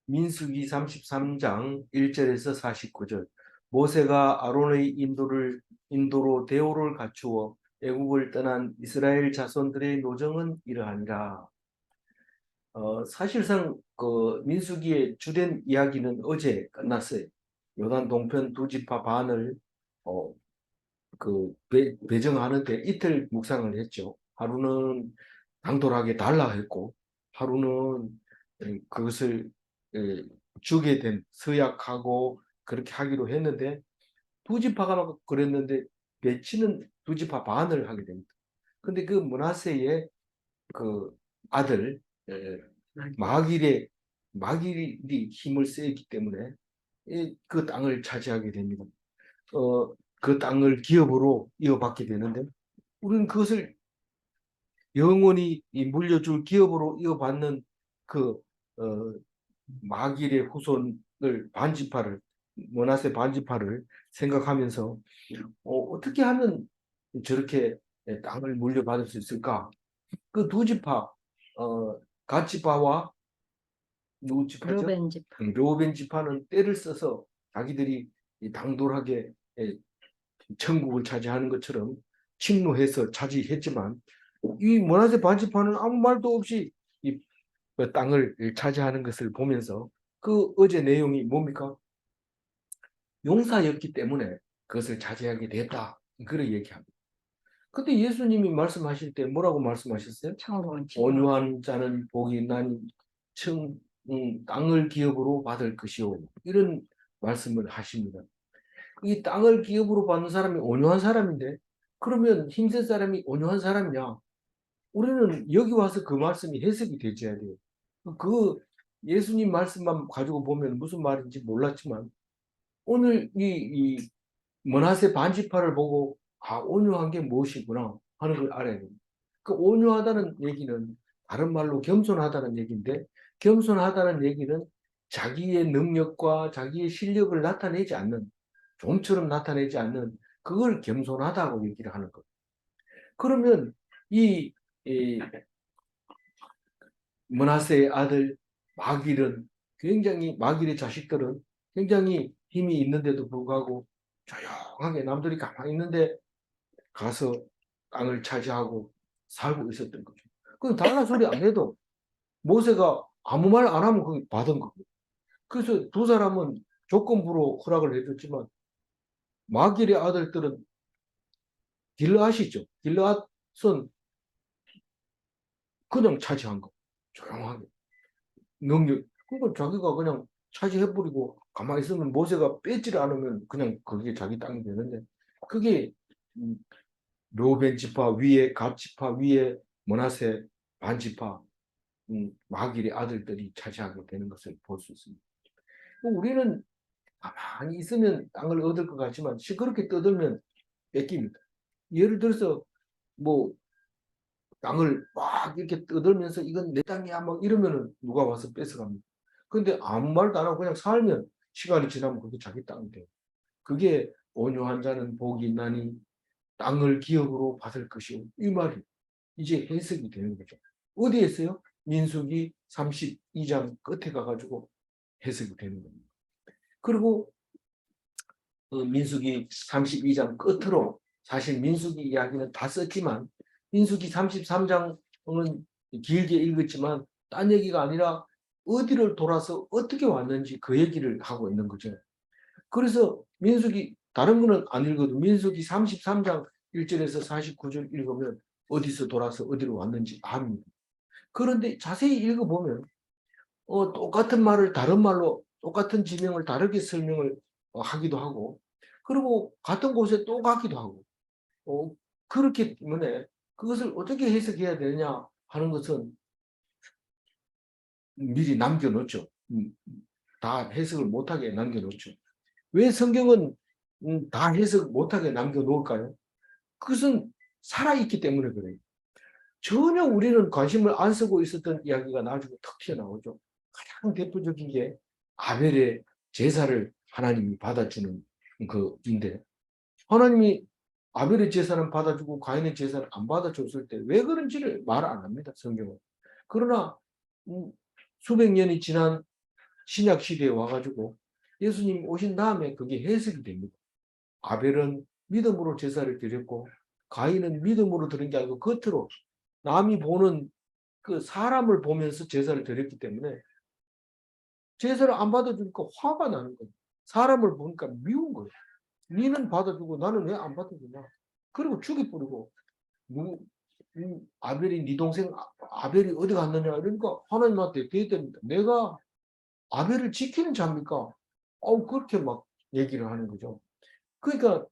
민수기 33장 1절에서 49절. 모세가 아론의 인도로 대오를 갖추어 애국을 떠난 이스라엘 자손들의 노정은 이러하니라. 사실상 그 민수기의 주된 이야기는 어제 끝났어요. 요단 동편 두 지파 반을 어, 배정하는데 이틀 묵상을 했죠. 하루는 당돌하게 달라 했고, 하루는 그것을 주게 된 서약하고 그렇게 하기로 했는데, 두 지파가 그랬는데 배치는 두 지파 반을 하게 됩니다. 근데 그 므낫세의 그 아들 마길이 힘을 쓰였기 때문에 그 땅을 차지하게 됩니다. 그 땅을 기업으로 이어받게 되는데, 우리는 그것을 영원히 물려줄 기업으로 이어받는 그 어, 마길의 후손을 반지파를 므낫세 반지파를 생각하면서 어떻게 하면 저렇게 땅을 물려받을 수 있을까? 그 두 지파 갓 지파와 누구 지파죠? 르벤 지파. 르우벤 지파는 때를 써서 자기들이 당돌하게 천국을 차지하는 것처럼 침노해서 차지했지만, 이 므낫세 반지파는 아무 말도 없이 그 땅을 차지하는 것을 보면서 그 어제 내용이 뭡니까? 용사였기 때문에 그것을 차지하게 됐다. 그렇게 얘기합니다. 근데 예수님이 말씀하실 때 뭐라고 말씀하셨어요? 온유한 자는 복이 있나니 땅을 기업으로 받을 것이요. 이런 말씀을 하십니다. 이 땅을 기업으로 받는 사람이 온유한 사람인데, 그러면 힘센 사람이 온유한 사람이냐? 우리는 여기 와서 그 말씀이 해석이 되져야 돼요. 그 예수님 말씀만 가지고 보면 무슨 말인지 몰랐지만, 오늘 이 므낫세 반지파를 보고 온유한 게 무엇이구나 하는 걸 알아야 됩니다. 그 온유하다는 얘기는 다른 말로 겸손하다는 얘기인데, 겸손하다는 얘기는 자기의 능력과 자기의 실력을 나타내지 않는, 좀처럼 나타내지 않는, 그걸 겸손하다고 얘기를 하는 거예요. 그러면 이 므낫세의 아들 마길의 자식들은 굉장히 힘이 있는데도 불구하고 조용하게 남들이 가만히 있는데 가서 땅을 차지하고 살고 있었던 거죠. 그럼 달라 소리 안 해도 모세가 아무 말 안 하면 그게 받은 거고. 그래서 두 사람은 조건부로 허락을 해줬지만, 마길의 아들들은 길르앗이죠. 길르앗은 그냥 차지한 거. 조용하게. 능력. 그걸 자기가 그냥 차지해버리고 가만히 있으면 모세가 뺏지를 않으면 그냥 그게 자기 땅이 되는데, 그게 르우벤 지파 위에 갓 지파 위에 므낫세 반 지파 마길의 아들들이 차지하게 되는 것을 볼 수 있습니다. 우리는 가만히 있으면 땅을 얻을 것 같지만 시끄럽게 떠들면 뺏깁니다. 예를 들어서 뭐 땅을 막 이렇게 떠들면서 이건 내 땅이야 막 이러면은 누가 와서 뺏어갑니다. 근데 아무 말도 안 하고 그냥 살면 시간이 지나면 그게 자기 땅이 돼요. 그게 온유한 자는 복이 있나니 땅을 기업으로 받을 것이오. 이 말이 이제 해석이 되는 거죠. 어디에 있어요? 민수기 32장 끝에 가가지고 해석이 되는 겁니다. 그리고 민수기 32장 끝으로 사실 민수기 이야기는 다 썼지만, 민수기 33장은 길게 읽었지만 딴 얘기가 아니라 어디를 돌아서 어떻게 왔는지 그 얘기를 하고 있는 거죠. 그래서 민수기 다른 거는 안 읽어도 민수기 33장 1절에서 49절 읽으면 어디서 돌아서 어디로 왔는지 압니다. 그런데 자세히 읽어보면 똑같은 말을 다른 말로 똑같은 지명을 다르게 설명을 하기도 하고, 그리고 같은 곳에 또 가기도 하고, 그렇기 때문에 그것을 어떻게 해석해야 되느냐 하는 것은 미리 남겨놓죠. 다 해석을 못하게 남겨놓죠. 왜 성경은 다 해석 못하게 남겨놓을까요? 그것은 살아있기 때문에 그래요. 전혀 우리는 관심을 안 쓰고 있었던 이야기가 나중에 턱 튀어나오죠. 가장 대표적인 게 아벨의 제사를 하나님이 받아주는 그인데, 하나님이 아벨의 제사는 받아주고 가인의 제사를 안 받아줬을 때 왜 그런지를 말 안 합니다, 성경은. 그러나 수백 년이 지난 신약 시대에 와가지고 예수님 오신 다음에 그게 해석이 됩니다. 아벨은 믿음으로 제사를 드렸고 가인은 믿음으로 드린 게 아니고 겉으로 남이 보는 그 사람을 보면서 제사를 드렸기 때문에 제사를 안 받아주니까 화가 나는 거예요. 사람을 보니까 미운 거예요. 니는 받아주고 나는 왜 안 받아주냐. 그리고 죽이 뿌리고 아벨이 네 동생 아벨이 어디 갔느냐 이러니까 하나님한테 대답합니다. 내가 아벨을 지키는 자입니까? 그렇게 막 얘기를 하는 거죠. 그러니까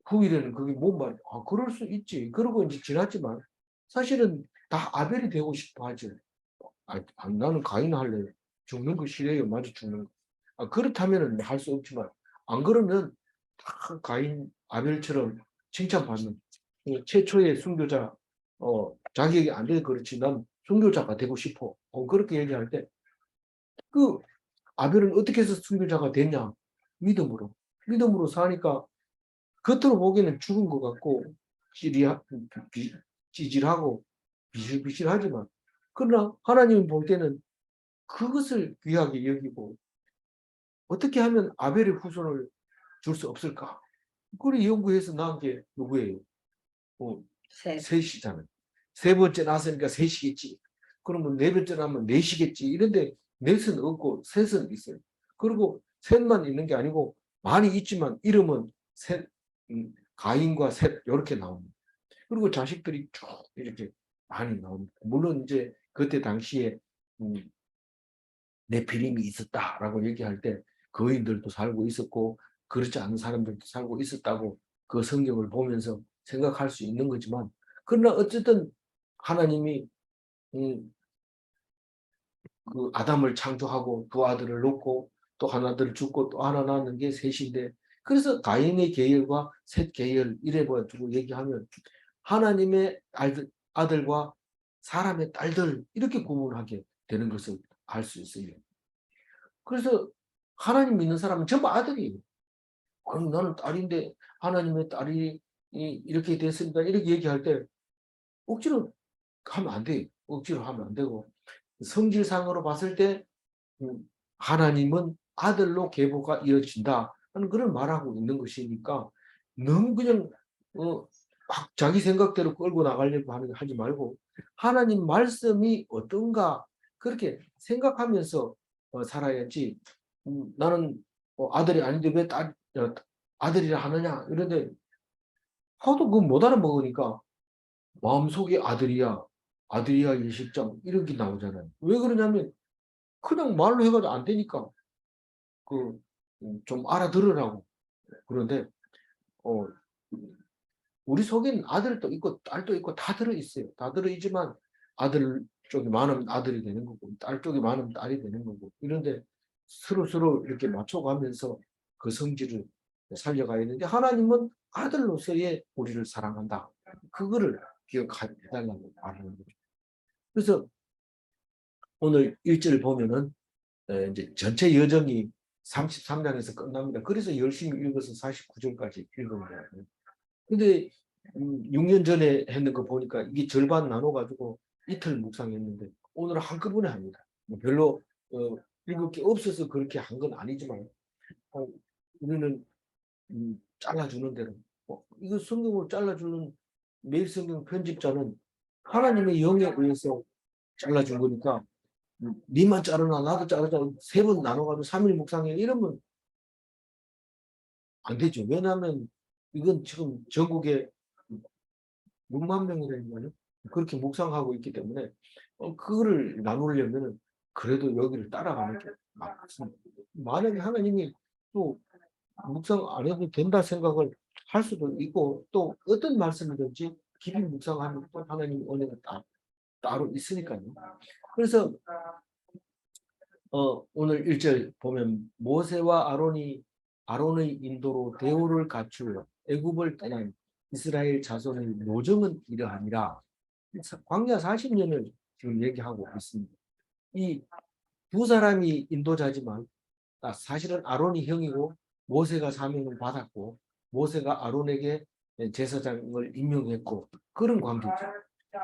후일에는 그게 뭔 말이야. 그럴 수 있지. 그러고 이제 지났지만 사실은 다 아벨이 되고 싶어 하지. 나는 가인 할래요. 죽는 거 싫어요. 맞아 죽는 거. 그렇다면 할 수 없지만 안 그러면 다 가인 아벨처럼 칭찬받는 최초의 순교자 자격이 안 돼 그렇지 난 순교자가 되고 싶어. 그렇게 얘기할 때 그 아벨은 어떻게 해서 순교자가 됐냐? 믿음으로. 믿음으로 사니까 겉으로 보기에는 죽은 것 같고 찌질하고 비실비실하지만 그러나 하나님이 볼 때는 그것을 귀하게 여기고 어떻게 하면 아벨의 후손을 줄 수 없을까? 그걸 연구해서 나온 게 누구예요? 셋이잖아요. 세 번째 낳았으니까 셋이겠지. 그러면 네 번째 낳으면 넷이겠지. 이런데 넷은 없고 셋은 있어요. 그리고 셋만 있는 게 아니고 많이 있지만 이름은 셋, 가인과 셋 이렇게 나옵니다. 그리고 자식들이 쭉 이렇게 많이 나옵니다. 물론 이제 그때 당시에 네피림이 있었다라고 얘기할 때 거인들도 살고 있었고 그렇지 않은 사람들도 살고 있었다고 그 성경을 보면서 생각할 수 있는 거지만 그러나 어쨌든 하나님이 그 아담을 창조하고 두 아들을 놓고 또 하나들을 죽고 또 하나 낳는 게 셋인데 그래서 가인의 계열과 셋 계열 이래 가지고 얘기하면 하나님의 아들과 사람의 딸들 이렇게 구분하게 되는 것을 알 수 있어요. 그래서 하나님 믿는 사람은 전부 아들이에요. 아니 나는 딸인데 하나님의 딸이 이렇게 됐습니다. 이렇게 얘기할 때 억지로 하면 안 돼요. 억지로 하면 안 되고 성질상으로 봤을 때 하나님은 아들로 계보가 이어진다 하는 그런 말하고 있는 것이니까 너무 그냥 막 자기 생각대로 끌고 나가려고 하지 말고 하나님 말씀이 어떤가 그렇게 생각하면서 살아야지 나는 아들이 아닌데 왜 아들이라 하느냐 이런데 하도 그거 못 알아먹으니까 마음속에 아들이야 예식장 이런 게 나오잖아요. 왜 그러냐면 그냥 말로 해가지고 안 되니까 그 좀 알아들으라고 그런데 어 우리 속에는 아들도 있고 딸도 있고 다 들어 있어요. 다 들어 있지만 아들 쪽이 많으면 아들이 되는 거고 딸 쪽이 많으면 딸이 되는 거고 이런데 서로 이렇게 맞춰가면서 그 성질을 살려가야 되는데 하나님은 아들로서의 우리를 사랑한다. 그거를 기억해달라고 말하는 거죠. 그래서 오늘 1절 보면은 이제 전체 여정이 33장에서 끝납니다. 그래서 열심히 읽어서 49절까지 읽은 거예요. 근데 6년 전에 했는 거 보니까 이게 절반 나눠가지고 이틀 묵상했는데 오늘 한꺼번에 합니다. 뭐 별로 읽을 게 없어서 그렇게 한 건 아니지만 어, 우리는 잘라주는 대로 이거 성경을 잘라주는 매일 성경 편집자는 하나님의 영에 의해서 잘라준 거니까 니만 자르나 나도 자르자 세 번 나눠가지고 3일 묵상해 이러면 안 되죠. 왜냐하면 이건 지금 전국에 6만 명이라는 거예요. 그렇게 묵상하고 있기 때문에 그거를 나누려면 그래도 여기를 따라가는 게 맞습니다. 만약에 하나님이 또 묵상 안 해도 된다 생각을 할 수도 있고 또 어떤 말씀이든지 깊이 묵상하면 또 하나님의 은혜가 따로 있으니까요. 그래서 오늘 1절 보면 모세와 아론의 인도로 대우를 갖추어 애굽을 떠난 이스라엘 자손의 노정은 이러하니라. 광야 40년을 지금 얘기하고 있습니다. 이 두 사람이 인도자지만 사실은 아론이 형이고 모세가 사명을 받았고 모세가 아론에게 제사장을 임명했고 그런 관계죠.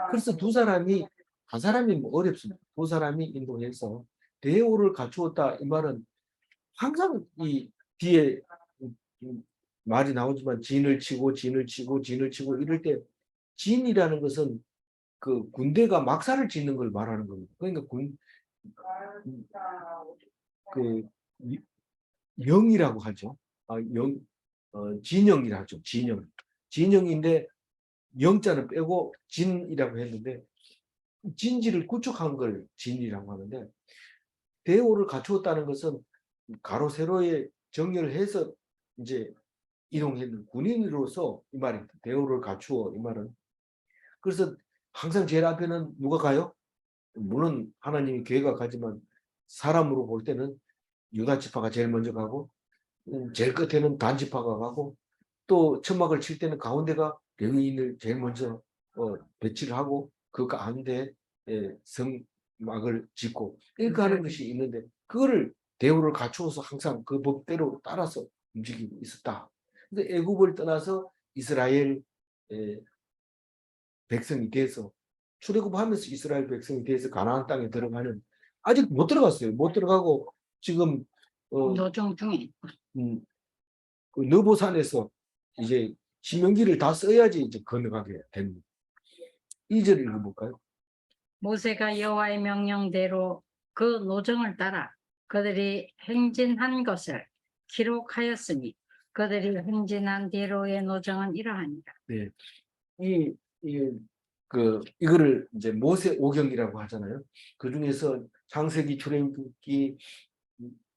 그래서 두 사람이 한 사람이 뭐 어렵습니다. 두 사람이 인도해서 대오를 갖추었다 이 말은 항상 이 뒤에 말이 나오지만 진을 치고 진을 치고 진을 치고 이럴 때 진이라는 것은 그 군대가 막사를 짓는 걸 말하는 겁니다. 그러니까 그 영이라고 하죠. 진영이라 하죠. 진영인데 영자는 빼고 진이라고 했는데 진지를 구축한 걸 진이라고 하는데 대오를 갖추었다는 것은 가로 세로에 정렬을 해서 이제 이동했는 군인으로서 이 말입니다. 대오를 갖추어 이 말은. 그래서 항상 제일 앞에는 누가 가요? 물론 하나님이 교회가 가지만 사람으로 볼 때는 유다 지파가 제일 먼저 가고 제일 끝에는 단 지파가 가고 또 천막을 칠 때는 가운데가 레위인을 제일 먼저 배치를 하고 그 가운데 성막을 짓고 이렇게 하는 것이 있는데 그거를 대우를 갖추어서 항상 그 법대로 따라서 움직이고 있었다. 근데 애굽을 떠나서 이스라엘 백성이 돼서 출애굽하면서 이스라엘 백성이 돼서 가나안 땅에 들어가는 아직 못 들어갔어요. 못 들어가고 지금 노정 중에 그 느보산에서 이제 신명기를 다 써야지 이제 건너가게 됩니다. 2절 읽어볼까요? 모세가 여호와의 명령대로 그 노정을 따라 그들이 행진한 것을 기록하였으니 그들이 행진한 대로의 노정은 이러하니라. 네. 이거를 이제 모세 오경이라고 하잖아요. 그 중에서 창세기, 출애굽기,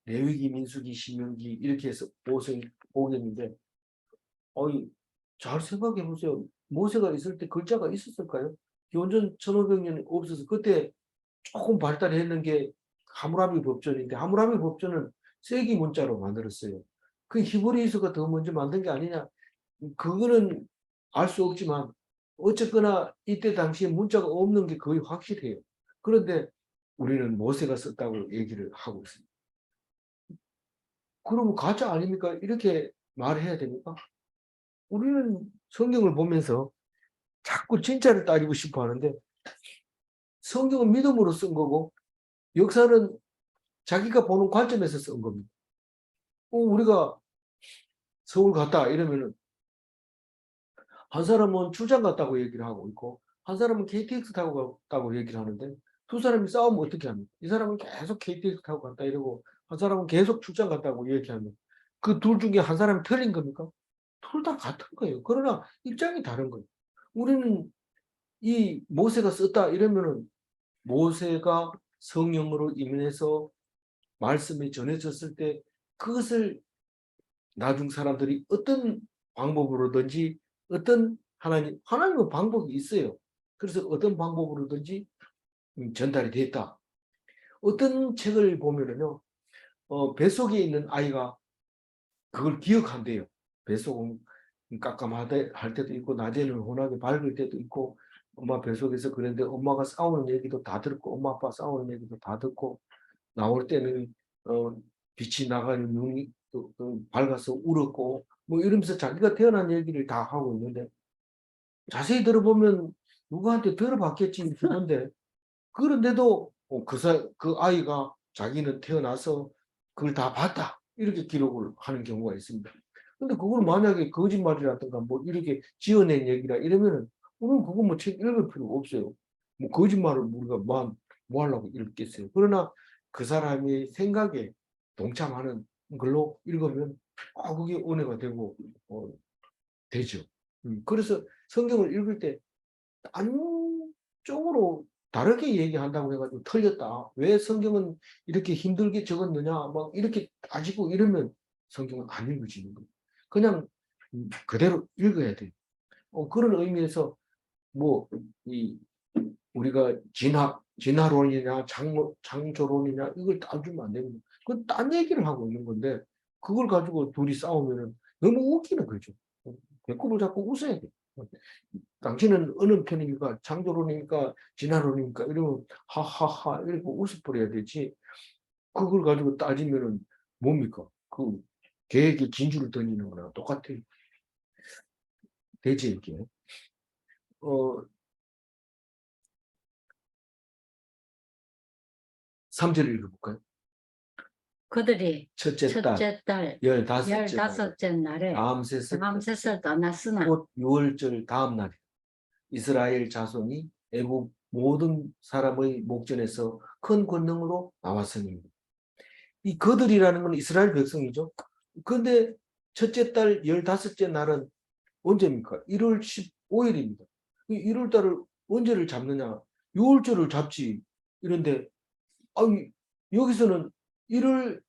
레위기, 민수기, 신명기 이렇게 해서 오경인데, 잘 생각해 보세요. 모세가 있을 때 글자가 있었을까요? 기원전 1500년이 없어서 그때 조금 발달했는 게 하무라비 법전인데 하무라비 법전은 세기 문자로 만들었어요. 그 히브리서가 더 먼저 만든 게 아니냐? 그거는 알 수 없지만 어쨌거나 이때 당시에 문자가 없는 게 거의 확실해요. 그런데 우리는 모세가 썼다고 얘기를 하고 있습니다. 그러면 가짜 아닙니까? 이렇게 말해야 됩니까? 우리는 성경을 보면서 자꾸 진짜를 따지고 싶어 하는데 성경은 믿음으로 쓴 거고 역사는 자기가 보는 관점에서 쓴 겁니다. 우리가 서울 갔다 이러면은 한 사람은 출장 갔다고 얘기를 하고 있고 한 사람은 KTX 타고 갔다고 얘기를 하는데 두 사람이 싸우면 어떻게 합니까? 이 사람은 계속 KTX 타고 갔다 이러고 한 사람은 계속 출장 갔다고 얘기하면 그 둘 중에 한 사람이 틀린 겁니까? 둘 다 같은 거예요. 그러나 입장이 다른 거예요. 우리는 이 모세가 썼다 이러면은 모세가 성령으로 임해서 말씀이 전해졌을 때 그것을 나중 사람들이 어떤 방법으로든지 어떤 하나님은 방법이 있어요. 그래서 어떤 방법으로든지 전달이 됐다. 어떤 책을 보면은요, 뱃속에 있는 아이가 그걸 기억한대요. 뱃속은 깜깜할 때도 있고, 낮에는 혼하게 밝을 때도 있고, 엄마 뱃속에서 그랬는데 엄마가 싸우는 얘기도 다 듣고, 엄마 아빠 싸우는 얘기도 다 듣고, 나올 때는 빛이 나가는 눈이 밝아서 울었고 뭐 이러면서 자기가 태어난 얘기를 다 하고 있는데 자세히 들어보면 누구한테 들어봤겠지 그런데 그런데도 그 아이가 자기는 태어나서 그걸 다 봤다 이렇게 기록을 하는 경우가 있습니다. 근데 그걸 만약에 거짓말이라든가 뭐 이렇게 지어낸 얘기라 이러면은 우리는 그거 뭐 책 읽을 필요가 없어요. 뭐 거짓말을 우리가 뭐 하려고 읽겠어요. 그러나 그 사람의 생각에 동참하는 걸로 읽으면 그게 은혜가 되고 되죠. 그래서 성경을 읽을 때 안쪽으로 다르게 얘기한다고 해가지고 틀렸다. 왜 성경은 이렇게 힘들게 적었느냐? 막 이렇게 따지고 이러면 성경은 안 읽어지는 거예요. 그냥 그대로 읽어야 돼요. 그런 의미에서 뭐 이 우리가 진화론이냐 창조론이냐 이걸 따지면 안 됩니다. 그건 딴 얘기를 하고 있는 건데 그걸 가지고 둘이 싸우면은 너무 웃기는 거죠. 배꼽을 잡고 웃어야 돼. 당신은 어느 편입니까? 창조론입니까? 진화론입니까? 이러면 하하하 이렇게 웃어버려야 되지. 그걸 가지고 따지면은 뭡니까? 그 계획에 진주를 던지는 거랑 똑같아요. 되지 이게. 어, 3절 읽어볼까요? 그들이 첫째 달 첫째 달 15째 날에 람셋을 떠났으나 곧 6월절 다음 날 이스라엘 자손이 애굽 모든 사람의 목전에서 큰 권능으로 나왔으니 이 그들이라는 건 이스라엘 백성이죠. 그런데 첫째 달 15째 날은 언제입니까? 1월 15일입니다. 1월 달을 언제를 잡느냐? 6월절을 잡지. 이런데 아니 여기서는 1월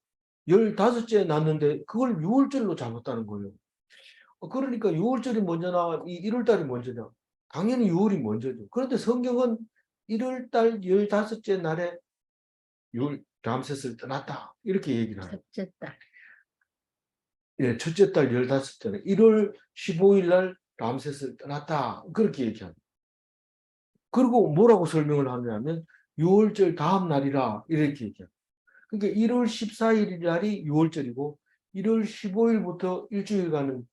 15째 났는데 그걸 6월절로 잡았다는 거예요. 그러니까 6월절이 먼저나 이 1월달이 먼저냐? 당연히 6월이 먼저죠. 그런데 성경은 1월달 15째 날에 6월 람셋을 떠났다. 이렇게 얘기를 하요. 첫째 달. 예, 첫째 달 15째는 1월 15일 날 람셋을 떠났다. 그렇게 얘기합니다. 그리고 뭐라고 설명을 하냐면 6월절 다음 날이라 이렇게 얘기합니다. 그러니까 1월 14일 날이 6월절이고 1월 15일부터 일주일간은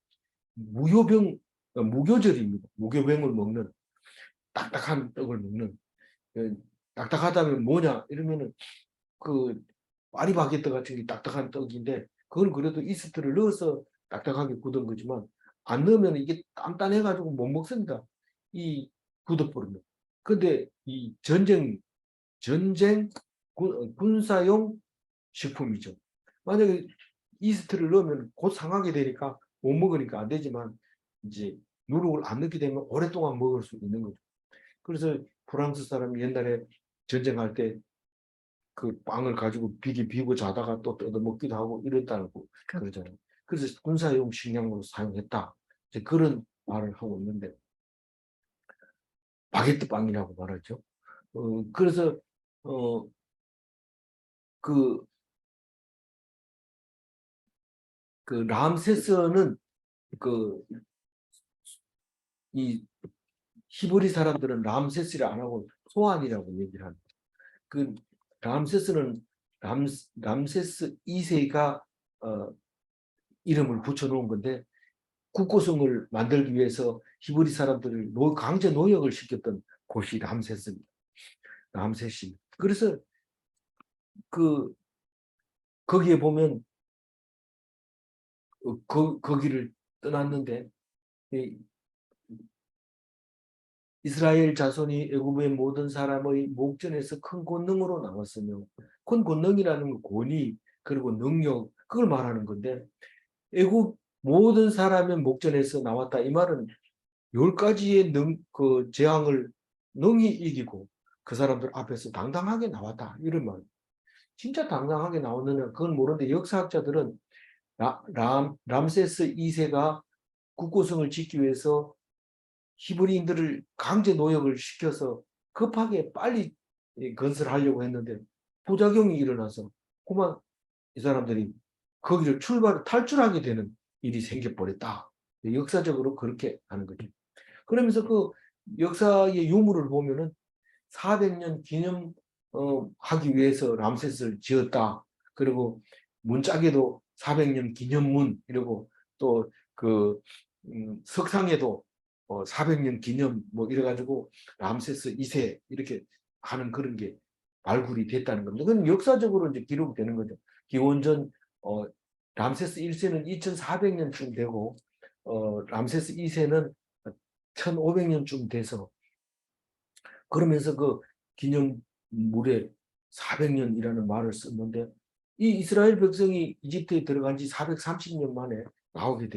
무교절입니다. 무교병을 먹는 딱딱한 떡을 먹는 딱딱하다면 뭐냐 이러면은 그 파리바게뜨 같은 게 딱딱한 떡인데 그건 그래도 이스트를 넣어서 딱딱하게 굳은 거지만 안 넣으면 이게 단단해가지고 못 먹습니다. 이 굳어버리면. 근데 이 전쟁 군사용 식품이죠. 만약에 이스트를 넣으면 곧 상하게 되니까 못 먹으니까 안 되지만 이제 누룩을 안 넣게 되면 오랫동안 먹을 수 있는 거죠. 그래서 프랑스 사람이 옛날에 전쟁할 때 그 빵을 가지고 비고 자다가 또 뜯어 먹기도 하고 이랬다고 그러잖아요. 그래서 군사용 식량으로 사용했다. 이제 그런 말을 하고 있는데 바게트 빵이라고 말하죠. 그래서 어, 그, 그 람세스는 그 이 히브리 사람들은 람세스를 안 하고 소안이라고 얘기를 합니다. 그 람세스는 람세스 2세가 이름을 붙여놓은 건데 국고성을 만들기 위해서 히브리 사람들을 강제 노역을 시켰던 곳이 람세스입니다. 람세시. 그래서 그 거기에 보면 거기를 떠났는데 이스라엘 자손이 애굽의 모든 사람의 목전에서 큰 권능으로 나왔으며 큰 권능이라는 건 권위 그리고 능력 그걸 말하는 건데 애굽 모든 사람의 목전에서 나왔다. 이 말은 10가지의 그 재앙을 능히 이기고 그 사람들 앞에서 당당하게 나왔다. 이런 말. 진짜 당당하게 나오느냐 그건 모르는데 역사학자들은 람세스 2세가 국고성을 짓기 위해서 히브리인들을 강제 노역을 시켜서 급하게 빨리 건설하려고 했는데 부작용이 일어나서 그만 이 사람들이 거기를 탈출하게 되는 일이 생겨버렸다. 역사적으로 그렇게 하는 거죠. 그러면서 그 역사의 유물을 보면은 400년 기념 하기 위해서 람셋을 지었다. 그리고 문짝에도 400년 기념문 이러고 또 그 석상에도 400년 기념 뭐 이래가지고 람세스 2세 이렇게 하는 그런 게 발굴이 됐다는 겁니다. 그건 역사적으로 이제 기록되는 거죠. 기원전 람세스 1세는 2400년쯤 되고 람세스 2세는 1500년쯤 돼서 그러면서 그 기념물에 400년이라는 말을 썼는데 이 이스라엘 백성이 이집트에 들어간 지 430년 만에 나오게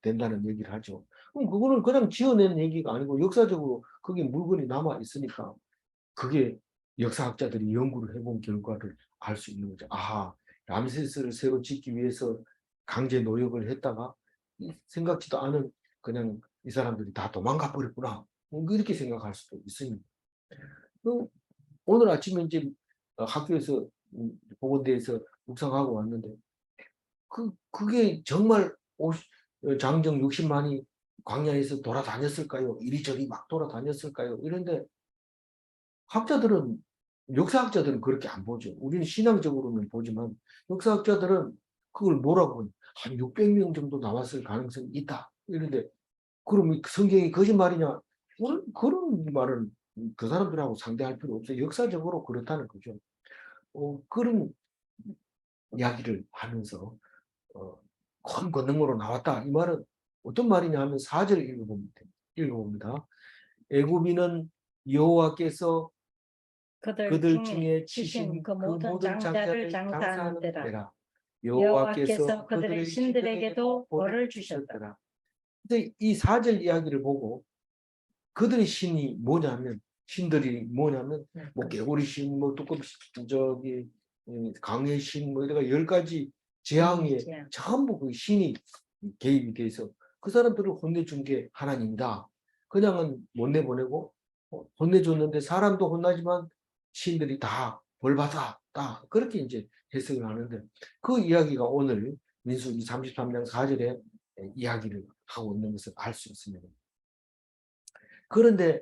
된다는 얘기를 하죠. 그럼 그거는 그냥 지어낸 얘기가 아니고 역사적으로 그게 물건이 남아 있으니까 그게 역사학자들이 연구를 해본 결과를 알 수 있는 거죠. 아, 람세스를 새로 짓기 위해서 강제 노역을 했다가 생각지도 않은 그냥 이 사람들이 다 도망가 버렸구나. 이렇게 생각할 수도 있습니다. 오늘 아침에 이제 학교에서 보건대에서 묵상하고 왔는데 그게 정말 장정 60만이 광야에서 돌아다녔을까요? 이리저리 막 돌아다녔을까요? 이런데 학자들은 역사학자들은 그렇게 안 보죠. 우리는 신앙적으로는 보지만 역사학자들은 그걸 뭐라고 하냐. 한 600명 정도 나왔을 가능성이 있다. 이런데 그럼 성경이 거짓말이냐? 그런 말은 그 사람들하고 상대할 필요 없어요. 역사적으로 그렇다는 거죠. 그런 이야기를 하면서 큰 권능으로 나왔다. 이 말은 어떤 말이냐 하면 4절 읽어봅니다. 애굽인은 여호와께서 그들 그들 중에 중에 치신 치신 그 그 모든 모든 장자를 장자를 장사하는 장사하는 데라. 데라. 여호와께서 여호와께서 그들의 그들의 신들에게도 신들에게도 벌을 벌을 주셨더라. 주셨더라. 근데 이 4절 이야기를 보고 그들의 신이 뭐냐면 신들이 뭐냐면 뭐 개구리 신, 뭐 뚜껑 저기 강의 신, 뭐 이래가 10가지 재앙에 재앙. 전부 그 신이 개입이 돼서 그 사람들을 혼내준 게 하나님이다. 그냥은 못 내보내고 혼내줬는데 사람도 혼나지만 신들이 다 벌받았다. 그렇게 이제 해석을 하는데 그 이야기가 오늘 민수기 33장 4절에 이야기를 하고 있는 것을 알 수 있습니다. 그런데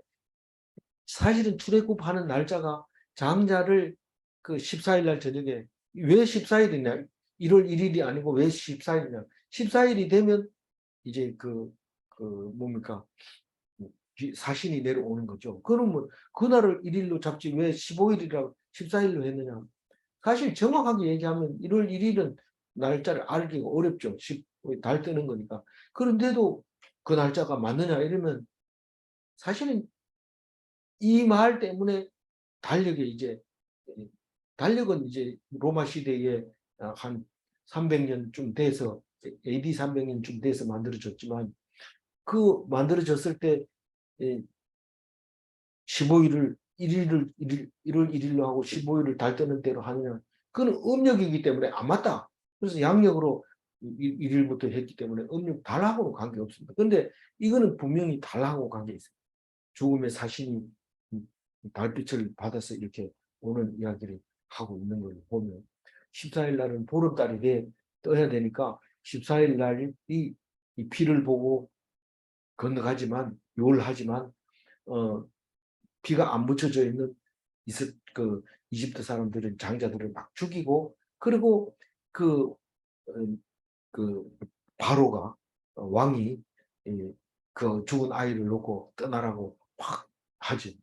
사실은 출애굽하는 날짜가 장자를 그 14일 날 저녁에 왜 14일이냐? 1월 1일이 아니고 왜 14일이냐? 14일이 되면 이제 뭡니까? 사신이 내려오는 거죠. 그러면 그날을 1일로 잡지 왜 15일이라고 14일로 했느냐? 사실 정확하게 얘기하면 1월 1일은 날짜를 알기가 어렵죠. 달 뜨는 거니까. 그런데도 그 날짜가 맞느냐 이러면 사실은 이 말 때문에 달력이 이제 달력은 이제 로마 시대에 한 300년쯤 돼서 AD 300년쯤 돼서 만들어졌지만 그 만들어졌을 때 15일을 1월 1일로 하고 15일을 달 뜨는 대로 하느냐 그건 음력이기 때문에 안 맞다. 그래서 양력으로 1일부터 했기 때문에 음력 달하고는 관계없습니다. 근데 이거는 분명히 달하고 관계 있어요. 죽음의 사신이 달빛을 받아서 이렇게 오는 이야기를 하고 있는 걸 보면 14일 날은 보름달이 떠야 되니까 14일 날이 이 피를 보고 건너가지만 요울하지만 피가 안 묻혀져 있는 이집트 사람들은 장자들을 막 죽이고 그리고 그, 어, 그 바로가 왕이 그 죽은 아이를 놓고 떠나라고 확 하지.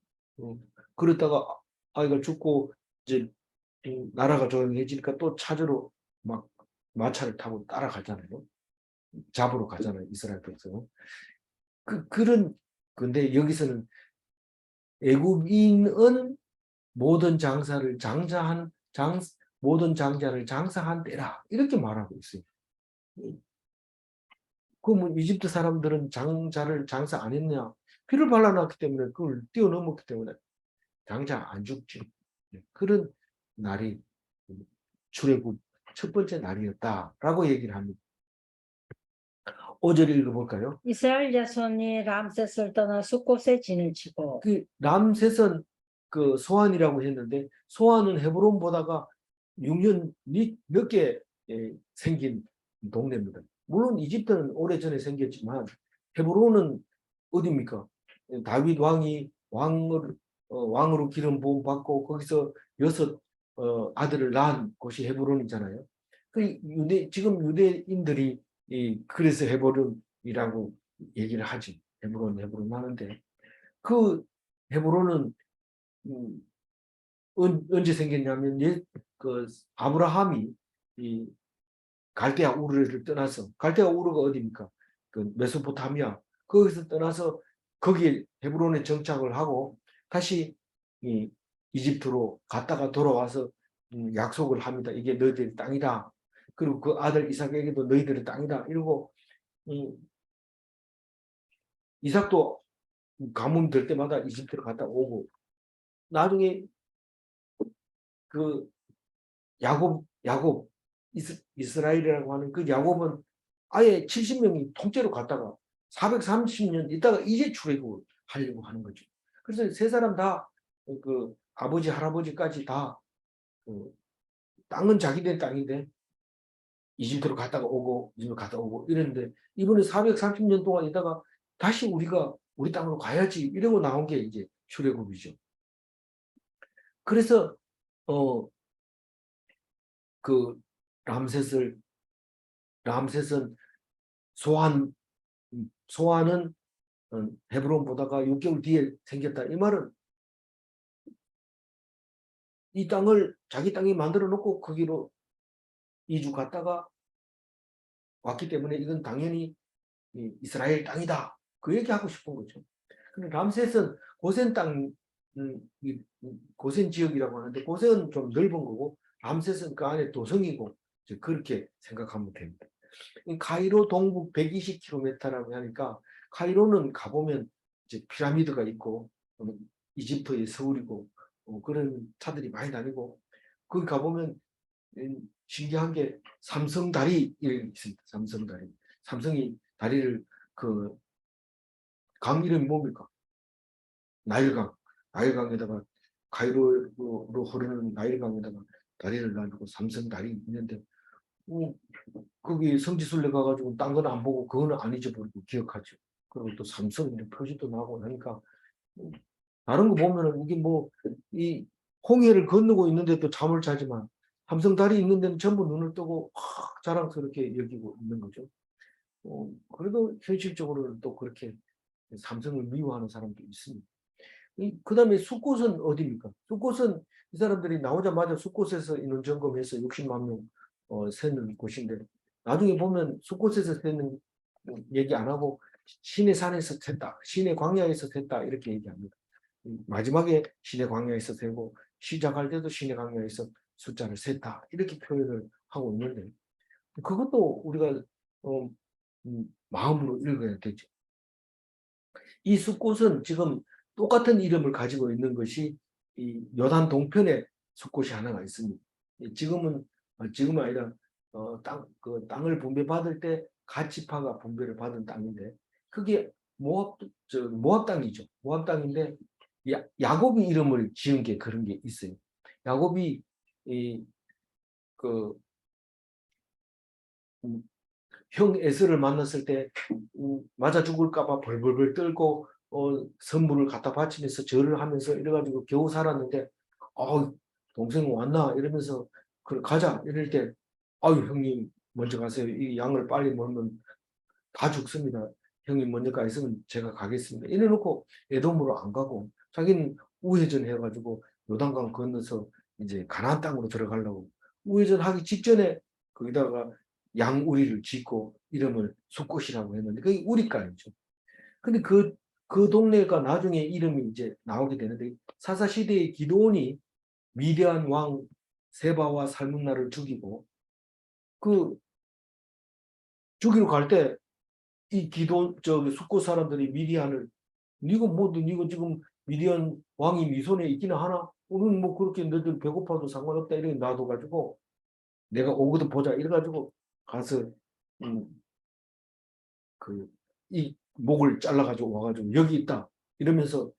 그러다가 아이가 죽고 이제 나라가 조용해지니까 또 찾으러 막 마차를 타고 따라가잖아요. 잡으러 가잖아요. 이스라엘 백성. 그런 근데 여기서는 애굽인은 모든 장사를 장사한 모든 장자를 장사한 때라 이렇게 말하고 있어요. 그러면 이집트 사람들은 장자를 장사 안 했냐? 피를 발라놨기 때문에 그걸 뛰어넘었기 때문에 장자 안 죽지. 그런 날이 출애굽 첫 번째 날이었다라고 얘기를 합니다. 5절 읽어볼까요? 이스라엘 자손이 람셋을 떠나 숫곳에 진을 치고 그 람셋은 그 소안이라고 했는데 소안은 헤브론보다가 6년 늦게 생긴 동네입니다. 물론 이집트는 오래전에 생겼지만 헤브론은 어디입니까? 다윗 왕이 왕으로 기름 부음 받고 거기서 6 아들을 낳은 곳이 헤브론이잖아요. 지금 유대인들이 그래서 헤브론이라고 얘기를 하지. 헤브론 하는데 그 헤브론은 음, 언제 생겼냐면 그 아브라함이 이 갈대아 우르를 떠나서 갈대아 우르가 어디입니까? 그 메소포타미아 거기서 떠나서 거기에 헤브론에 정착을 하고 다시 이 이집트로 갔다가 돌아와서 약속을 합니다. 이게 너희들의 땅이다. 그리고 그 아들 이삭에게도 너희들의 땅이다. 이러고 이삭도 가뭄 될 때마다 이집트로 갔다 오고 나중에 그 야곱 이스라엘이라고 하는 그 야곱은 아예 70명이 통째로 갔다가 430년 있다가 이제 출애굽을 하려고 하는 거죠. 그래서 세 사람 다 그 아버지 할아버지까지 다그 땅은 자기네 땅인데 이집트로 갔다가 오고 이집트로 갔다 오고 이랬는데 이번에 430년 동안 있다가 다시 우리가 우리 땅으로 가야지 이러고 나온 게 이제 출애굽이죠. 그래서 그 람셋은 소환은 헤브론보다가 6개월 뒤에 생겼다. 이 말은 이 땅을 자기 땅에 만들어 놓고 거기로 이주 갔다가 왔기 때문에 이건 당연히 이스라엘 땅이다. 그 얘기하고 싶은 거죠. 근데 람셋은 고센 땅, 고센 지역이라고 하는데 고센은 좀 넓은 거고 람셋은 그 안에 도성이고 그렇게 생각하면 됩니다. 카이로 동북 120km라고 하니까 카이로는 가보면 이제 피라미드가 있고 이집트의 서울이고 그런 차들이 많이 다니고 거기 가보면 신기한 게 삼성다리 있습니다. 삼성다리. 삼성이 다리를 그 강 이름이 뭡니까? 나일강. 나일강에다가 카이로로 흐르는 나일강에다가 다리를 놔두고 삼성다리 있는데 거기 성지순례 가가지고 딴 건 안 보고 그거는 안 잊어버리고 기억하죠. 그리고 또 삼성 이런 표시도 나고 하니까 다른 거 보면은 이게 뭐 이 홍해를 건너고 있는데도 잠을 자지만 삼성 다리 있는 데는 전부 눈을 뜨고 자랑스럽게 여기고 있는 거죠. 그래도 현실적으로는 또 그렇게 삼성을 미워하는 사람도 있습니다. 그 다음에 숫곳은 어디입니까? 숫곳은 이 사람들이 나오자마자 숫곳에서 인원 점검해서 60만 명 세는 곳인데 나중에 보면 숫곳에서 세는 얘기 안 하고 시내 산에서 셌다, 시내 광야에서 셌다 이렇게 얘기합니다. 마지막에 시내 광야에서 세고 시작할 때도 시내 광야에서 숫자를 셌다 이렇게 표현을 하고 있는데 그것도 우리가 마음으로 읽어야 되죠. 이 숫곳은 지금 똑같은 이름을 가지고 있는 것이 이 요단 동편에 숫곳이 하나가 있습니다. 지금은 아니라 그 땅을 분배받을 때 갓 지파가 분배를 받은 땅인데 그게 모압 땅이죠. 모압 땅인데 야곱이 이름을 지은 게 그런 게 있어요. 야곱이 그 형 에서를 만났을 때 맞아 죽을까봐 벌벌벌 떨고 선물을 갖다 바치면서 절을 하면서 이래가지고 겨우 살았는데 동생 왔나 이러면서 가자 이럴 때 아유 형님 먼저 가세요. 이 양을 빨리 먹으면 다 죽습니다. 형님 먼저 가 있으면 제가 가겠습니다. 이래놓고 에돔으로 안 가고 자기는 우회전 해가지고 요단강 건너서 이제 가나안 땅으로 들어가려고 우회전 하기 직전에 거기다가 양우리를 짓고 이름을 숫곳이라고 했는데 그게 우리간이죠. 근데 그 동네가 나중에 이름이 이제 나오게 되는데 사사시대의 기드온이 미디안 왕 세바와 살문나를 죽이고 그 죽이러 갈 때 이 기돈 저기 숫곳 사람들이 미디안을 니가 지금 미디안 왕이 네 손에 있기는 하나? 우리는 뭐 그렇게 너들 배고파도 상관없다 이렇게 놔둬가지고 내가 오거든 보자 이래가지고 가서 이 목을 잘라가지고 와가지고 여기 있다 이러면서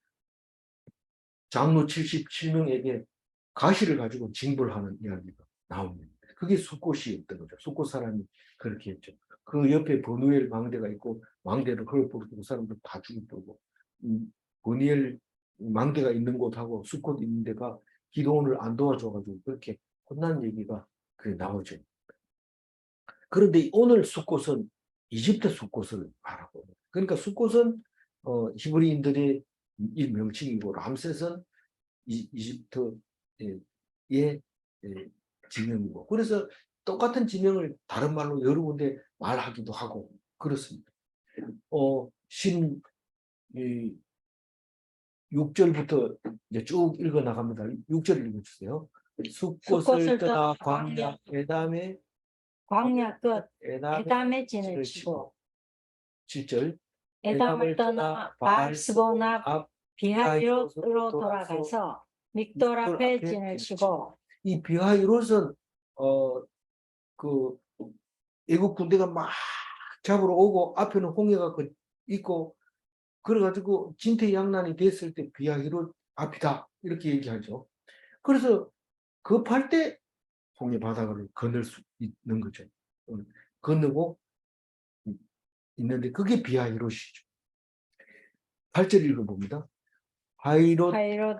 장로 77명에게 가시를 가지고 징벌하는 이야기가 나옵니다. 그게 숫곳이었던 거죠. 숫곳 사람이 그렇게 했죠. 그 옆에 버누엘 망대가 있고 망대를 헐벗고 사람들 다 죽이고 버누엘 망대가 있는 곳하고 숫곳 있는 데가 기도원을 안 도와줘가지고 그렇게 혼난 얘기가 그게 나오죠. 그런데 오늘 숫곳은 이집트 숫곳을 말하고 그러니까 숫곳은 히브리인들의 명칭이고 람셋은 이집트의 지명이고 그래서 똑같은 지명을 다른 말로 여러 군데 말하기도 하고 그렇습니다. 6절부터 이제 쭉 읽어 나갑니다. 6절 읽어주세요. 숫곳을 떠나 광야 에담의 광야 끝 에담의 에담의 진을 치고 7절 에담을 떠나 바알스본 앞 비하이롯으로 돌아가서 믹돌 앞에 진을 치고 이 비하이롯은 그 애국 군대가 막 잡으러 오고 앞에는 홍해가 있고 그래가지고 진퇴양난이 됐을 때 비하이롯 앞이다 이렇게 얘기하죠. 그래서 급할 때 홍해 바다를 건널 수 있는 거죠. 건너고 있는데 그게 비하이롯이죠. 8절 읽어봅니다. 하이롯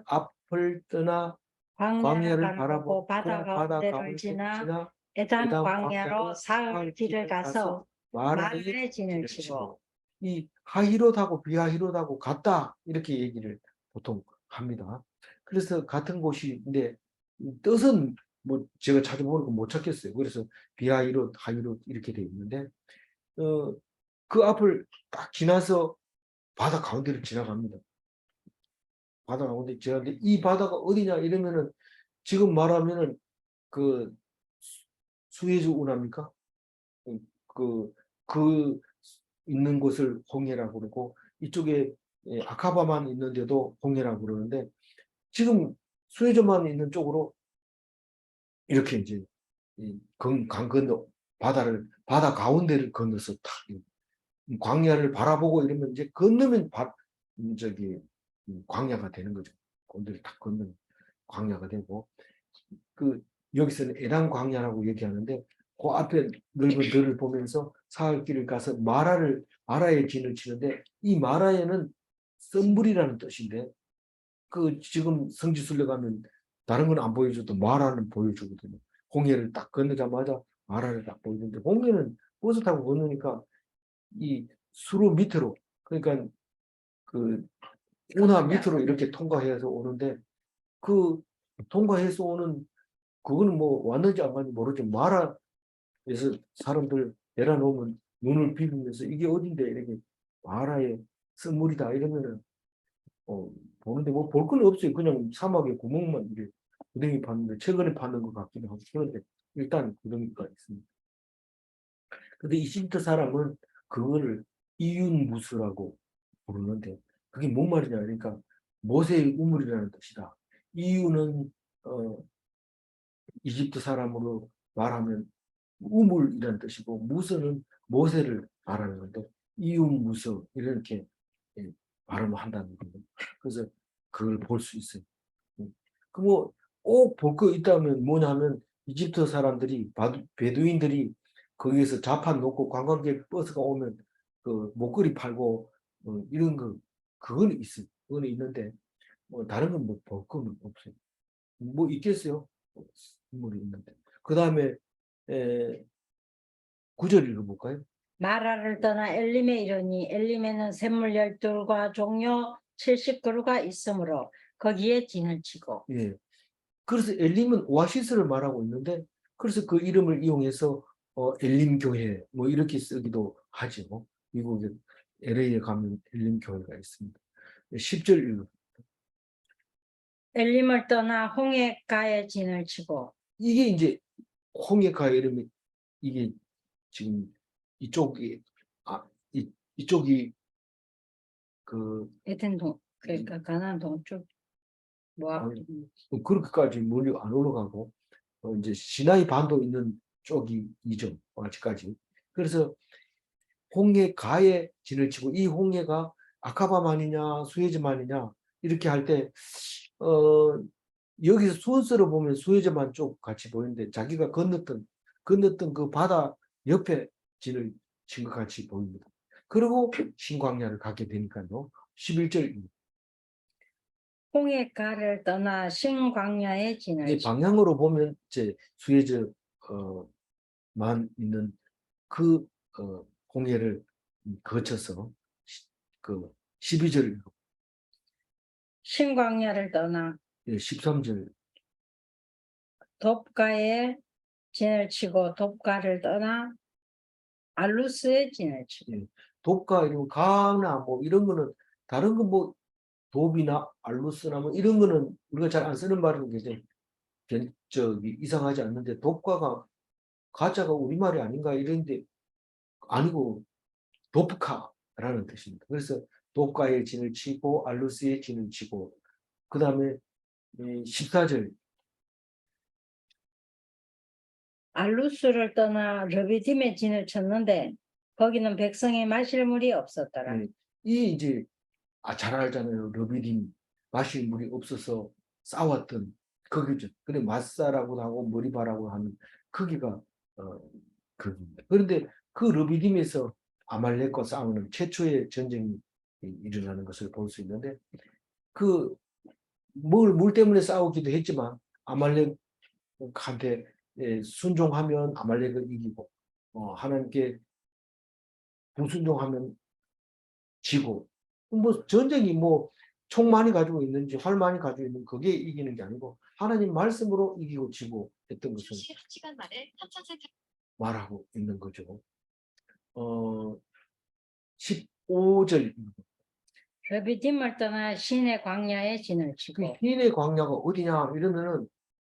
앞을 떠나 광야를 바라보고 바다 가운데를 지나 에담 광야로 사흘 길을 가서 마라의 진을 치고 이 하이롯하고 비하이롯하고 같다 이렇게 얘기를 보통 합니다. 그래서 같은 곳인데 뜻은 뭐 제가 찾아보니까 못 찾겠어요. 그래서 비하이롯, 하이롯 이렇게 돼 있는데 그 앞을 딱 지나서 바다 가운데를 지나갑니다. 바다 가운데 지나는데 이 바다가 어디냐 이러면은 지금 말하면은 그 수에즈 운합니까? 그, 그 있는 곳을 홍해라고 그러고 이쪽에 아카바만 있는데도 홍해라고 그러는데 지금 수에즈만 있는 쪽으로 이렇게 이제 강 건너 바다 가운데를 건너서 탁 광야를 바라보고 이러면 이제 건너면 저기 광야가 되는 거죠. 건너를 탁 건너면 광야가 되고 그 여기서는 에단 광야라고 얘기하는데 그 앞에 넓은 들을 보면서 사흘길을 가서 마라의 진을 치는데 이 마라에는 썸불이라는 뜻인데 그 지금 성지순례 가면 다른 건 안 보여줘도 마라는 보여주거든요. 홍해를 딱 건너자마자 마라를 딱 보이는데 홍해는 버스 타고 건너니까 이 수로 밑으로 그러니까 그 운하 밑으로 이렇게 통과해서 오는데 그 통과해서 오는 그거는 뭐 왔는지 안 왔는지 모르지만 마라에서 사람들 내려놓으면 눈을 비비면서 이게 어딘데 이렇게 마라의 쓴물이다 이러면은 보는데 뭐 볼 건 없어요. 그냥 사막에 구멍만 이렇게 구덩이 파는데 최근에 파는 것 같기도 하고 그런데 일단 구덩이가 있습니다. 근데 이집트 사람은 그거를 이윤무스라고 부르는데 그게 뭔 말이냐 그러니까 모세의 우물이라는 뜻이다. 이유는 이집트 사람으로 말하면 우물이라는 뜻이고 무스는 모세를 말하는 건데 이윤무스 이렇게 발음을 한다는 거예요. 그래서 그걸 볼 수 있어요. 그 꼭 볼 거 있다면 뭐냐면 이집트 사람들이 베두인들이 거기에서 자판 놓고 관광객 버스가 오면 그 목걸이 팔고 이런 거 그건 있어요. 그건 있는데 뭐 다른 건 뭐 볼 거는 없어요. 뭐 있겠어요? 인물이 있는데. 그 다음에 구절 읽어볼까요? 마라를 떠나 엘림에 이르니 엘림에는 샘물 12과 종려 70그루가 있으므로 거기에 진을 치고 예. 그래서 엘림은 오아시스를 말하고 있는데 그래서 그 이름을 이용해서 엘림 교회 뭐 이렇게 쓰기도 하죠. 미국에 LA에 가면 엘림 교회가 있습니다. 10절 읽어. 엘림을 떠나 홍해가에 진을 치고 이게 이제 홍해가 이름이 이게 지금 이쪽이 이쪽이 그 에덴동 그러니까 가나안 동쪽 모압 아니, 그렇게까지 멀리 안 올라가고 이제 시나이 반도 있는 쪽이 이죠 아직까지. 그래서 홍해가에 진을 치고 이 홍해가 아카바만이냐 수에즈만이냐 이렇게 할 때 여기서 순서로 보면 수에즈만 쪽 같이 보이는데 자기가 건넜던 그 바다 옆에 진을 친 것 같이 보입니다. 그리고 신광야를 가게 되니까요. 11절 홍해가를 떠나 신광야에 진을 이제 치고 방향으로 보면 이제 수에즈만 있는 그 홍해를 거쳐서 그 12절 신광야를 떠나 13절 돕가에 진을 치고 돕가를 떠나 알루스에 진을 치고 돕가 이런 가나 뭐 이런 거는 다른 거 뭐 돕이나 알루스나 뭐 이런 거는 우리가 잘 안 쓰는 말은 굉장히 저기 이상하지 않는데 돕가가 가짜가 우리말이 아닌가 이런데 아니고 돕카라는 뜻입니다. 그래서 돕가의 진을 치고 알루스의 진을 치고 그 다음에 14절 알루스를 떠나 르비딤에 진을 쳤는데 거기는 백성이 마실 물이 없었더라. 이 이제 잘 알잖아요. 르비딤 마실 물이 없어서 싸웠던 거기죠. 근데 마사라고 하고 머리바라고 하는 거기가 거기입니다. 그런데 그 르비딤에서 아말렉과 싸우는 최초의 전쟁이 일어나는 것을 볼 수 있는데 그 물 때문에 싸우기도 했지만 아말렉한테 순종하면 아말렉을 이기고 하나님께 불순종하면 지고 뭐 전쟁이 뭐 총 많이 가지고 있는지 활 많이 가지고 있는 그게 이기는 게 아니고 하나님 말씀으로 이기고 지고 했던 것을 말하고 있는 거죠. 15절 르비딤을 떠나 신의 광야에 진을 그 치고 신의 광야가 어디냐 이러면은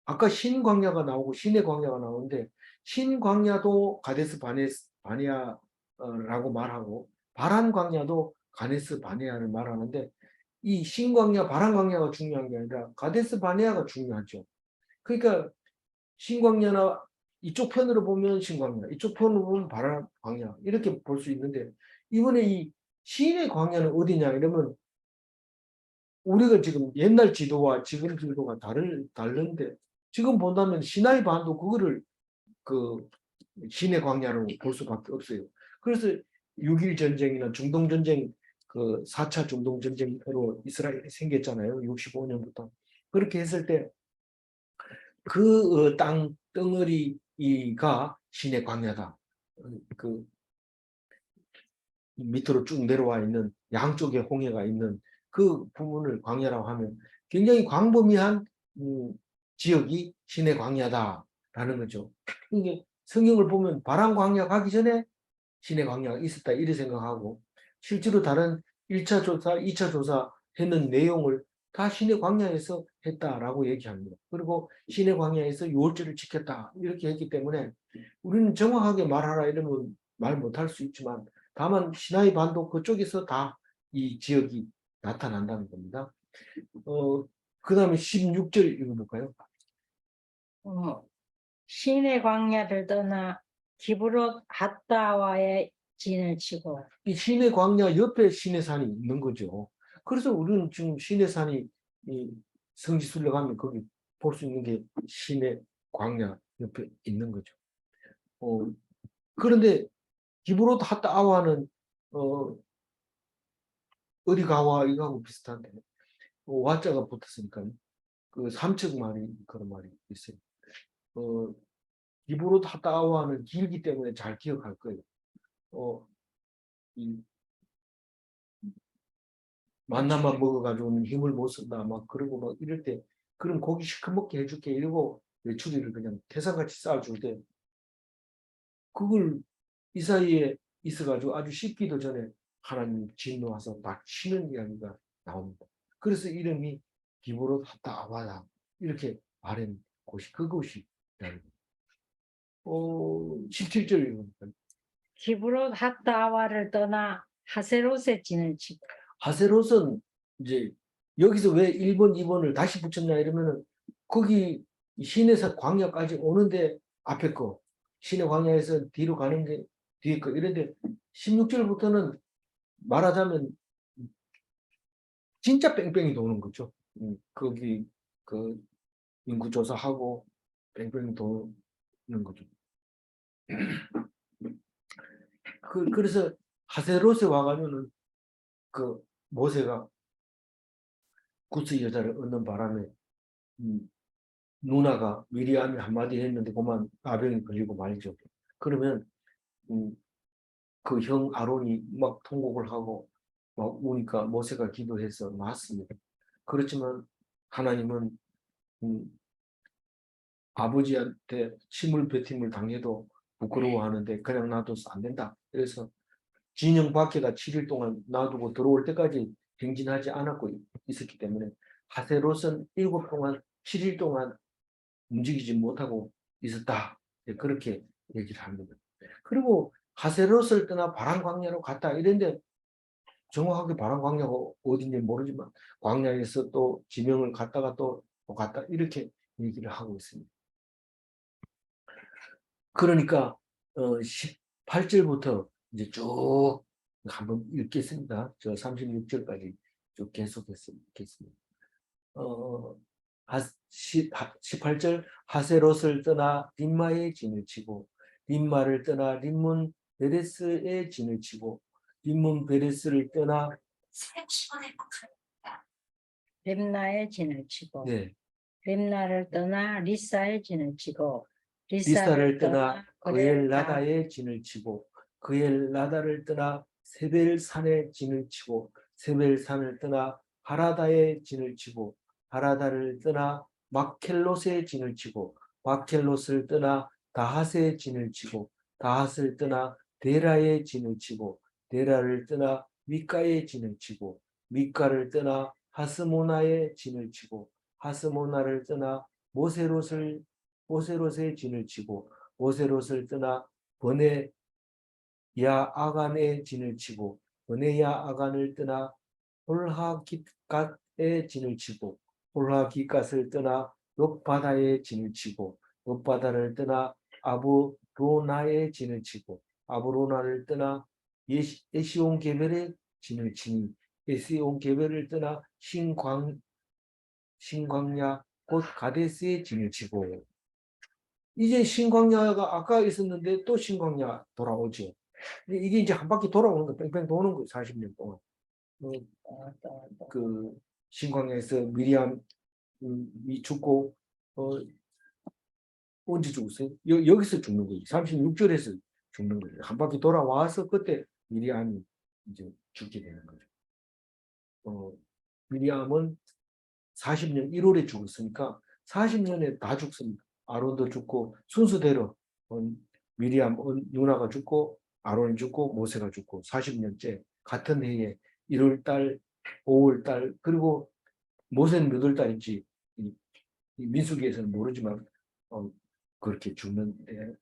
아까 신 광야가 나오고 신의 광야가 나오는데 신 광야도 가데스 바네아라고 말하고 바란 광야도 가데스 바네아를 말하는데 이 신 광야 바란 광야가 중요한 게 아니라 가데스 바네아가 중요하죠. 그러니까 신 광야나 이쪽 편으로 보면 신 광야, 이쪽 편으로 보면 바란 광야 이렇게 볼 수 있는데 이번에 이 신의 광야는 어디냐 이러면 우리가 지금 옛날 지도와 지금 지도가 다른데 지금 본다면 시나이 반도 그거를 그 신의 광야로 볼 수밖에 없어요. 그래서 6.1 전쟁이나 중동 전쟁 그 4차 중동 전쟁으로 이스라엘이 생겼잖아요. 65년부터. 그렇게 했을 때 그 덩어리가 신의 광야다. 그 밑으로 쭉 내려와 있는 양쪽에 홍해가 있는 그 부분을 광야라고 하면 굉장히 광범위한 지역이 신의 광야다라는 거죠. 이게 성경을 보면 바란 광야 가기 전에 신의 광야가 있었다 이렇게 생각하고 실제로 다른 1차 조사, 2차 조사 했는 내용을 다 신의 광야에서 했다라고 얘기합니다. 그리고 신의 광야에서 유월절을 지켰다 이렇게 했기 때문에 우리는 정확하게 말하라 이러면 말 못할 수 있지만 다만 시나이 반도 그쪽에서 다 이 지역이 나타난다는 겁니다. 그 다음에 16절 읽어볼까요? 어, 신의 광야를 떠나 기브롯 핫다와의 진을 치고 이 신의 광야 옆에 신의 산이 있는 거죠. 그래서 우리는 지금 신의 산이 이 성지순례 가면 거기 볼 수 있는 게 신의 광야 옆에 있는 거죠. 그런데 기브롯 핫다와는 어디 가와 이거하고 비슷한데 와자가 붙었으니까 그 삼척 말이 그런 말이 있어요. 기브롯 핫다와는 길기 때문에 잘 기억할 거예요. 이 만나만 먹어가지고는 힘을 못 쓴다 막 그러고 막 이럴 때 그럼 고기 시커멓게 해줄게 이러고 메추리를 그냥 태산같이 쌓아줄 때 그걸 이 사이에 있어가지고 아주 씻기도 전에 하나님 진노와서 막 치는 이야기가 나옵니다. 그래서 이름이 기브롯 핫다와다 이렇게 말한 곳이 그곳이 17절 읽으니까 기브롯 핫다와를 떠나 하세롯의 진을 치고 하세롯은 이제 여기서 왜 1번, 2번을 다시 붙였냐 이러면은 거기 시내에서 광야까지 오는데 앞에 거 시내 광야에서 뒤로 가는 게 뒤에 거 이런데 16절부터는 말하자면 진짜 뺑뺑이 도는 거죠. 거기 그 인구조사하고 뺑뺑이 도는 거죠. 그래서 하세롯에 와가지고는 그 모세가 구스 여자를 얻는 바람에 누나가 미리암이 한마디 했는데 그만 나병이 걸리고 말이죠. 그러면 그 형 아론이 막 통곡을 하고 막 우니까 모세가 기도해서 나았습니다. 그렇지만 하나님은 아버지한테 침을 뱉임을 당해도 부끄러워하는데 그냥 놔둬서 안 된다. 그래서 진영 밖에다 7일 동안 놔두고 들어올 때까지 행진하지 않았고 있었기 때문에 하세롯은 7일 동안 움직이지 못하고 있었다. 그렇게 얘기를 합니다. 그리고 하세롯을 떠나 바란 광야로 갔다 이랬는데 정확하게 바란 광야가 어딘지 모르지만 광야에서 또 지명을 갔다가 또 갔다 이렇게 얘기를 하고 있습니다. 그러니까 18절부터 이제 쭉 한번 읽겠습니다. 저 36절까지 쭉 계속했습니다. 18절 하세롯을 떠나 림마의 진을 치고 림마를 떠나 림문 베레스의 진을 치고 림문 베레스를 떠나 림나의 진을 치고 네, 림나를 떠나 리사의 진을 치고 리사를 떠나 그엘라다의 그엘라다의 진을 치고 그엘라다를 떠나 세벨산의 진을 치고 세벨산을 떠나 하라다의 진을 치고 하라다를 떠나 막켈롯의 진을 치고 막켈롯을 떠나 다핫의 진을 치고 다핫을 떠나 데라의 진을 치고 데라를 떠나 미가의 진을 치고 미가를 떠나 하스모나의 진을 치고 하스모나를 떠나 모세롯의 진을 치고 모세롯을 떠나 버네 야아간의 진을 치고 버네 야아간을 떠나 홀하깃갓의 진을 치고 홀하깃갓을 떠나 옆바다의 진을 치고 옆바다를 떠나 아브로나의 진을 치고 아브로나를 떠나 에시온 게벨의 진을 치니 에시온 게벨을 떠나 신광야 곧 가데스의 진을 치고 이제 신광야가 아까 있었는데 또 신광야 돌아오죠. 이게 이제 한 바퀴 돌아오는 거 뺑뺑 도는 거예요. 40년 동안. 그 신광야에서 미리암이 죽고 언제 죽었어요? 여기서 죽는 거예요. 36절에서 죽는 거예요. 한 바퀴 돌아와서 그때 미리암이 이제 죽게 되는 거죠. 미리암은 40년 1월에 죽었으니까 40년에 다 죽습니다. 아론도 죽고 순서대로 미리암 누나가 죽고 아론이 죽고 모세가 죽고 40년째 같은 해에 1월달, 5월달 그리고 모세는 몇 월달인지 이 민수기에서는 모르지만 그렇게 죽는데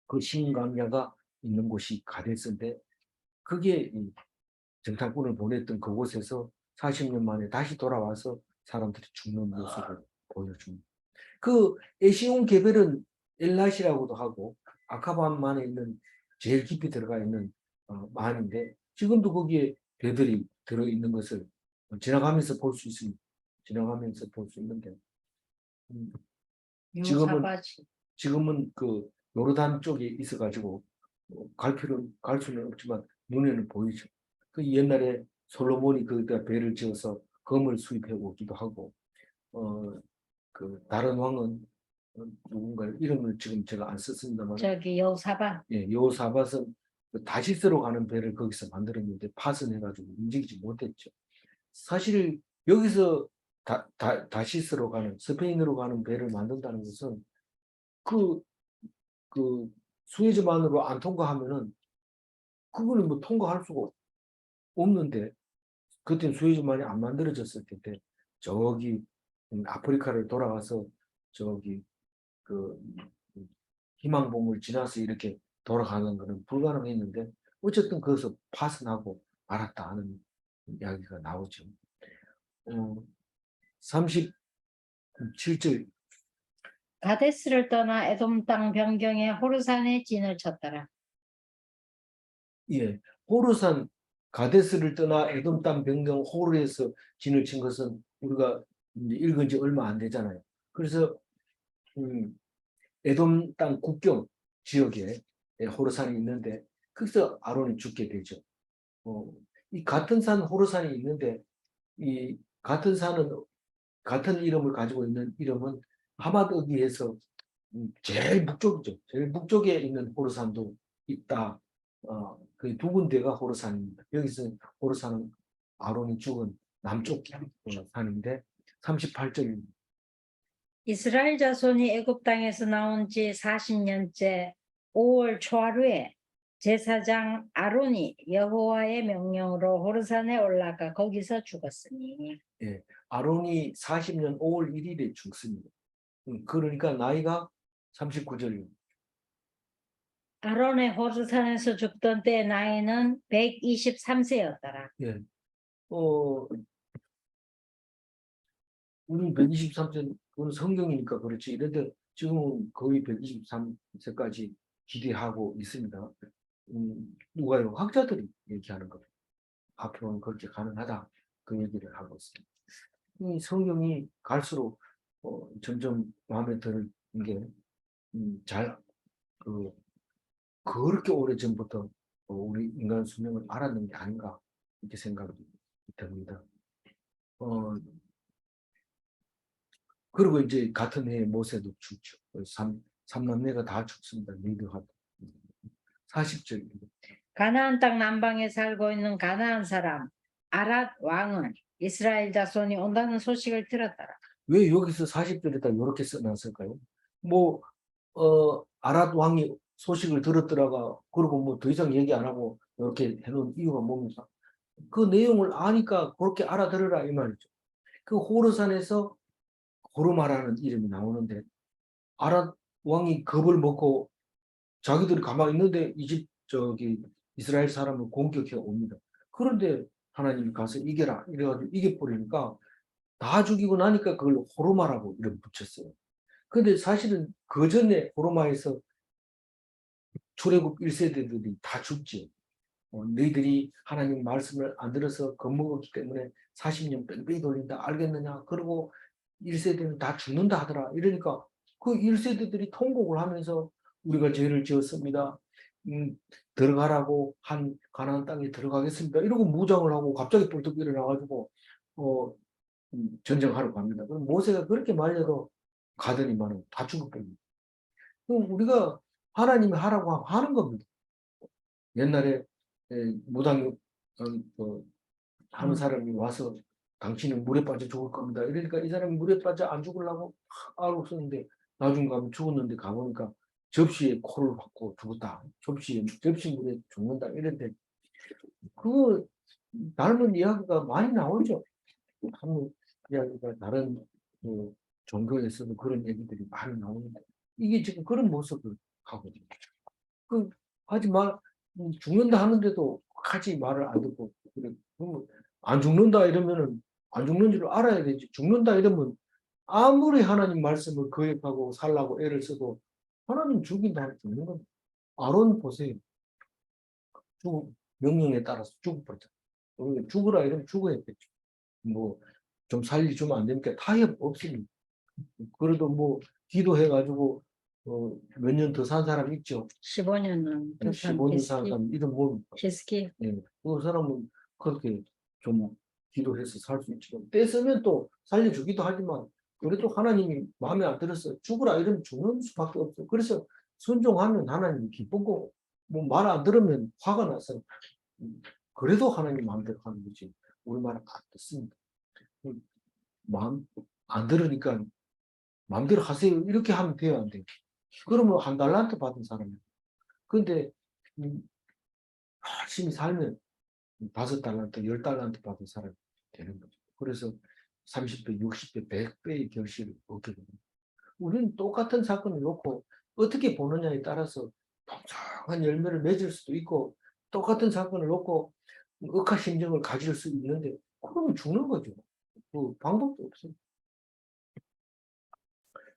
그 신광야가 있는 곳이 가데스인데 그게 이 정탐꾼을 보냈던 그곳에서 40년 만에 다시 돌아와서 사람들이 죽는 모습을 보여줍니다. 그 에시온 게벨은 엘라시라고도 하고 아카반만에 있는 제일 깊이 들어가 있는 만인데 지금도 거기에 배들이 들어있는 것을 지나가면서 볼 수 있습니다. 지나가면서 볼 수 있는데 요사바지. 지금은 그 요르단 쪽에 있어가지고 갈 수는 없지만 눈에는 보이죠. 그 옛날에 솔로몬이 거기다 배를 지어서 금을 수입해 오기도 하고 그 다른 왕은 누군가 이름을 지금 제가 안 썼습니다만 저기 여사바. 예, 여호사밧은 그 다시스로 가는 배를 거기서 만들었는데 파손해가지고 움직이지 못했죠. 사실 여기서 다시스로 가는 스페인으로 가는 배를 만든다는 것은 그 수에즈만으로 안 통과하면은 그거는 뭐 통과할 수가 없는데 그때는 수에즈만이 안 만들어졌을 텐데 저기 아프리카를 돌아가서 저기 그 희망봉을 지나서 이렇게 돌아가는 것은 불가능했는데 어쨌든 거기서 파선하고 말았다 하는 이야기가 나오죠. 37절 가데스를 떠나 에돔 땅 변경에 호르산에 진을 쳤더라. 예, 호르산 가데스를 떠나 에돔 땅 변경 호르에서 진을 친 것은 우리가 이제 읽은 지 얼마 안 되잖아요. 그래서 에돔 땅 국경 지역에 호르산이 있는데 거기서 아론이 죽게 되죠. 이 같은 산 호르산이 있는데 이 같은 산은 같은 이름을 가지고 있는 이름은 하맛어기에서 제일 북쪽이죠. 제일 북쪽에 있는 호르산도 있다. 그 두 군데가 호르산입니다. 여기서 호르산은 아론이 죽은 남쪽 산인데 38절입니다. 이스라엘 자손이 애굽 땅에서 나온 지 40년째 5월 초하루에 제사장 아론이 여호와의 명령으로 호르산에 올라가 거기서 죽었으니. 예, 아론이 40년 5월 1일에 죽습니다. 그러니까 나이가 39절입니다. 아론의 호르산에서 죽던 때 나이는 123세였더라. 예, 우리 123세, 그건 성경이니까 그렇지. 이런데 지금은 거의 123세까지 기대하고 있습니다. 누가요? 학자들이 얘기하는 겁니다. 앞으로는 그렇게 가능하다. 그 얘기를 하고 있습니다. 이 성경이 갈수록 점점 마음에 드는 게, 그, 그렇게 오래전부터 우리 인간 수명을 알았는 게 아닌가, 이렇게 생각이 듭니다. 그리고 이제 같은 해에 모세도 죽죠. 삼남매가 다 죽습니다. 리드하고. 40절. 가나안 땅 남방에 살고 있는 가나안 사람 아랏 왕은 이스라엘 자손이 온다는 소식을 들었더라. 왜 여기서 40절에다 이렇게 써놨을까요? 뭐, 아랏 왕이 소식을 들었더라가, 그리고 뭐 더 이상 얘기 안 하고 이렇게 해놓은 이유가 뭡니까? 그 내용을 아니까 그렇게 알아들으라 이 말이죠. 그 호르산에서 호르마라는 이름이 나오는데, 아랏 왕이 겁을 먹고 자기들이 가만히 있는데 이스라엘 사람을 공격해 옵니다. 그런데 하나님이 가서 이겨라 이래가지고 이겨버리니까 다 죽이고 나니까 그걸 호르마라고 이름 붙였어요. 근데 사실은 그 전에 호르마에서 출애굽 1세대들이 다 죽지. 너희들이 하나님 말씀을 안 들어서 겁먹었기 때문에 40년 뺑뺑이 돌린다 알겠느냐. 그리고 1세대는 다 죽는다 하더라. 이러니까 그 1세대들이 통곡을 하면서 우리가 죄를 지었습니다. 들어가라고 한 가나안 땅에 들어가겠습니다. 이러고 무장을 하고 갑자기 벌떡 일어나가지고 어, 전쟁하러 갑니다. 그럼 모세가 그렇게 말려도 가더니만 다 죽었거든요. 그럼 우리가 하나님이 하라고 하면 하는 겁니다. 옛날에 무당 하는 사람이 와서 당신은 물에 빠져 죽을 겁니다. 이러니까 이 사람이 물에 빠져 안 죽으려고 알고 있었는데 나중 가면 죽었는데 가보니까 접시에 코를 박고 죽었다. 접시 물에 죽는다. 이런데 그 닮은 이야기가 많이 나오죠. 한국 이야기가 다른 그 종교에서도 그런 얘기들이 많이 나오는데 이게 지금 그런 모습을 하거든요. 그 하지 마 죽는다 하는데도 하지 말을 안 듣고 그래. 그러면 안 죽는다 이러면은 안 죽는 줄 알아야 되지. 죽는다 이러면 아무리 하나님 말씀을 거역하고 살라고 애를 써도 하나님 죽인다 하면 죽는 겁니다. 아론 보세요. 명령에 따라서 죽어버렸잖아요. 죽으라 이러면 죽어야 되죠. 뭐 좀 살려주면 안 되니까 타협 없습니다. 그래도 뭐 기도해가지고 몇 년 더 산 사람 있죠. 15년은 더 산 15년 산 사람 이름 뭡니까? 히스기. 예, 그 사람은 그렇게 좀 기도해서 살 수 있죠. 떼쓰면 또 살려주기도 하지만 그래도 하나님이 마음에 안 들어서 죽으라 이러면 죽는 수밖에 없어요. 그래서 순종하면 하나님이 기쁘고 뭐 말 안 들으면 화가 나서 그래도 하나님 마음대로 하는 거지. 우리 말 안 듣습니다. 마음 안 들으니까 마음대로 하세요. 이렇게 하면 돼요, 안 돼요? 그러면 한 달란트 받은 사람이에요. 근데 열심히 살면 5달란트, 10달란트 받은 사람이 되는 거죠. 그래서 30배, 60배, 100배의 결실을 얻게 됩니다. 우리는 똑같은 사건을 놓고 어떻게 보느냐에 따라서 풍성한 열매를 맺을 수도 있고 똑같은 사건을 놓고 억하심정을 가질 수 있는데 그러면 죽는 거죠. 그 방법도 없어요.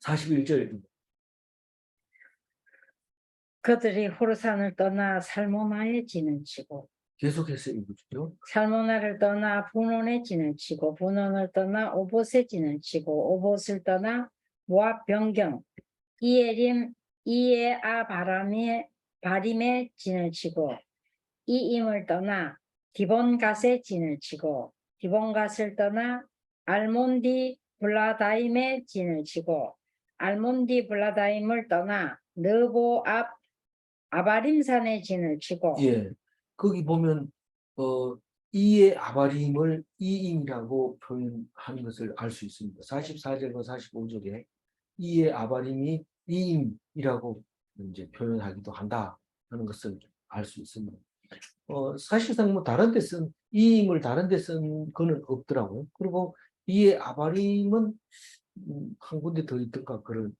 41절 그들이 호르산을 떠나 살모나에 진을 치고 계속해서 읽어주죠. 살모나를 떠나 분원에 진을 치고 분원을 떠나 오봇에 진을 치고 오봇을 떠나 모압 변경 이에림 이에아 바림에 진을 치고 이임을 떠나 디본갓에 진을 치고 디본갓을 떠나 알몬디 블라다임에 진을 치고 알몬디 블라다임을 떠나 느보 앞 아바림산에 진을 치고. 예, 거기 보면 이의 아바림을 이임이라고 표현하는 것을 알 수 있습니다. 44절과 45절에 이의 아바림이 이임이라고 이제 표현하기도 한다 하는 것을 알 수 있습니다. 사실상 뭐 다른 데 쓴 이임을 다른 데 쓴 거는 없더라고요. 그리고 이의 아바림은 한 군데 더 있던가 그런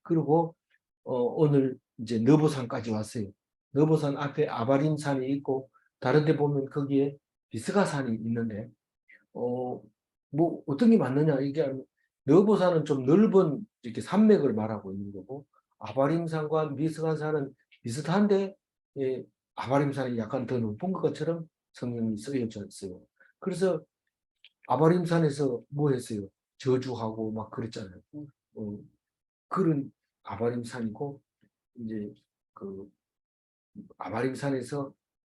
그리고 오늘 이제 너보산까지 왔어요. 너보산 앞에 아바림산이 있고 다른 데 보면 거기에 비스가산이 있는데 뭐 어떤 게 맞느냐 이게 너보산은 좀 넓은 이렇게 산맥을 말하고 있는 거고 아바림산과 비스가산은 비슷한데 예, 아바림산이 약간 더 높은 것처럼 성경이 쓰여져 있어요. 그래서 아바림산에서 뭐 했어요? 저주하고 막 그랬잖아요. 그런 아바림산이고 이제 그 아바림산에서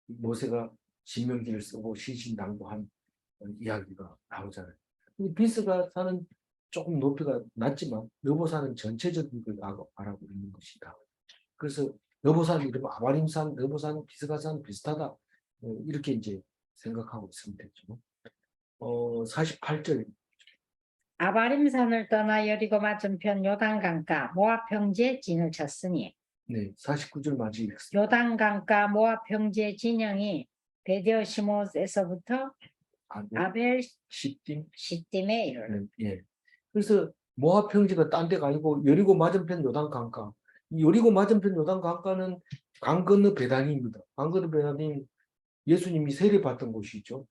모세가 신명기를 쓰고 신신당부한 이야기가 나오잖아요. 비스가산은 조금 높이가 낮지만 여보산은 전체적인 걸 말하고 있는 것이다. 그래서 여보산 이러면 아바림산, 여보산, 비스가산 비슷하다. 이렇게 이제 생각하고 있으면 되죠. 48절. 아바림산을 떠나 여리고 맞은편 요단강가 모압 평지에 진을 쳤으니 네, 49절 맞이겠습니다. 요단강가 모압 평지의 진영이 베디오시못에서부터 아벨 시딤. 시딤에 이르러 예. 그래서 모압 평지가 딴 데가 아니고 여리고 맞은편 요단 강가. 이 여리고 맞은편 요단 강가는 강 건너 베다니입니다. 강 건너 베다니 예수님이 세례 받던 곳이죠.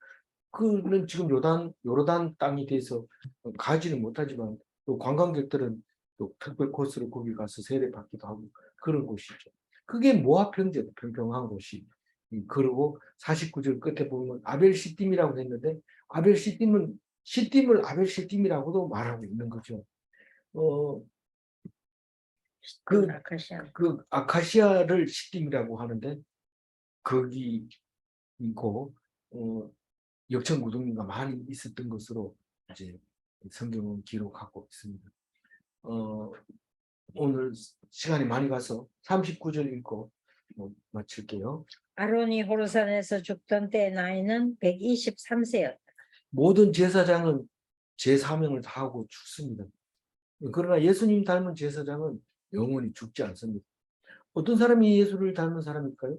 그는 지금 요르단 땅이 돼서 가지는 못하지만 또 관광객들은 또 특별 코스로 거기 가서 세례 받기도 하고 그런 곳이죠. 그게 모압 평지예요. 평평한 곳이. 그리고 49절 끝에 보면 아벨 시딤이라고 했는데 아벨 시딤은 시딤을 아벨 시딤이라고도 말하고 있는 거죠. 그, 아카시아. 그 아카시아를 시딤이라고 하는데 거기 있고 역청구동리가 많이 있었던 것으로 이제 성경은 기록하고 있습니다. 오늘 시간이 많이 가서 39절 읽고 마칠게요. 아론이 호르산에서 죽던 때 나이는 123세였다. 모든 제사장은 제 사명을 다하고 죽습니다. 그러나 예수님 닮은 제사장은 영원히 죽지 않습니다. 어떤 사람이 예수를 닮은 사람일까요?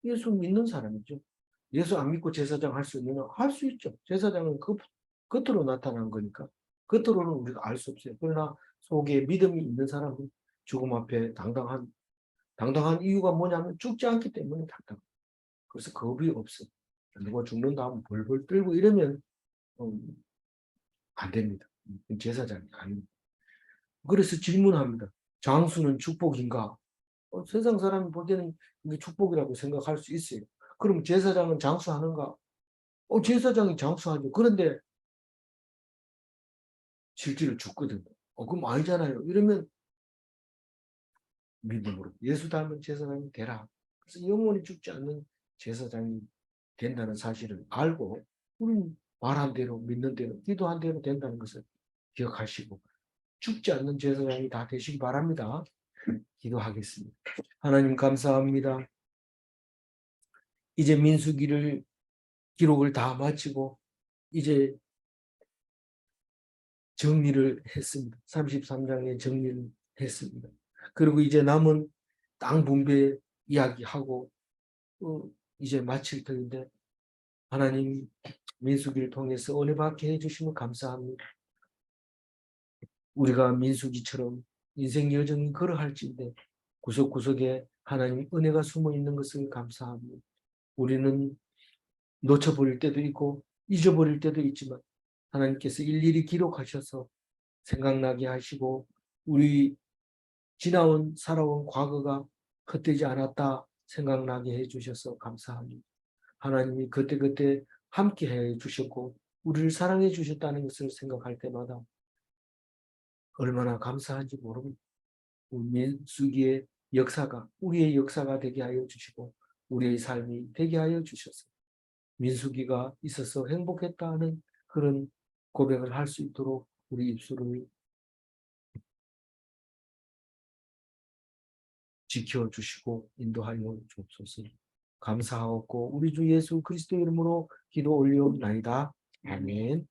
예수 믿는 사람이죠. 예수 안 믿고 제사장 할 수 있느냐? 할 수 있죠. 제사장은 겉으로 나타난 거니까. 겉으로는 우리가 알 수 없어요. 그러나 속에 믿음이 있는 사람은 죽음 앞에 당당한 이유가 뭐냐면 죽지 않기 때문에 당당. 그래서 겁이 없어. 누가 죽는다 하면 벌벌 떨고 이러면 안 됩니다. 제사장이 아닙니다. 그래서 질문합니다. 장수는 축복인가? 세상 사람이 볼 때는 이게 축복이라고 생각할 수 있어요. 그럼 제사장은 장수하는가? 제사장이 장수하죠. 그런데 실제로 죽거든. 그럼 알잖아요. 이러면 믿음으로 예수 닮은 제사장이 되라. 그래서 영원히 죽지 않는 제사장이 된다는 사실을 알고 우리는 말한 대로 믿는 대로 기도한 대로 된다는 것을 기억하시고 죽지 않는 제사장이 다 되시기 바랍니다. 기도하겠습니다. 하나님 감사합니다. 이제 민수기를 기록을 다 마치고 이제 정리를 했습니다. 33장에 정리를 했습니다. 그리고 이제 남은 땅 분배 이야기하고 이제 마칠 터인데 하나님 민수기를 통해서 은혜 받게 해주시면 감사합니다. 우리가 민수기처럼 인생 여정이 걸어할진데 구석구석에 하나님 은혜가 숨어 있는 것을 감사합니다. 우리는 놓쳐버릴 때도 있고 잊어버릴 때도 있지만 하나님께서 일일이 기록하셔서 생각나게 하시고 우리 지나온 살아온 과거가 헛되지 않았다 생각나게 해주셔서 감사합니다. 하나님이 그때그때 함께 해주셨고 우리를 사랑해 주셨다는 것을 생각할 때마다 얼마나 감사한지 모릅니다. 민수기의 역사가 우리의 역사가 되게 하여 주시고 우리의 삶이 되게 하여 주셔서 민수기가 있어서 행복했다는 그런 고백을 할 수 있도록 우리 입술을 지켜주시고 인도하여 주옵소서. 감사하고 우리 주 예수 그리스도 이름으로 기도 올리옵나이다. 아멘.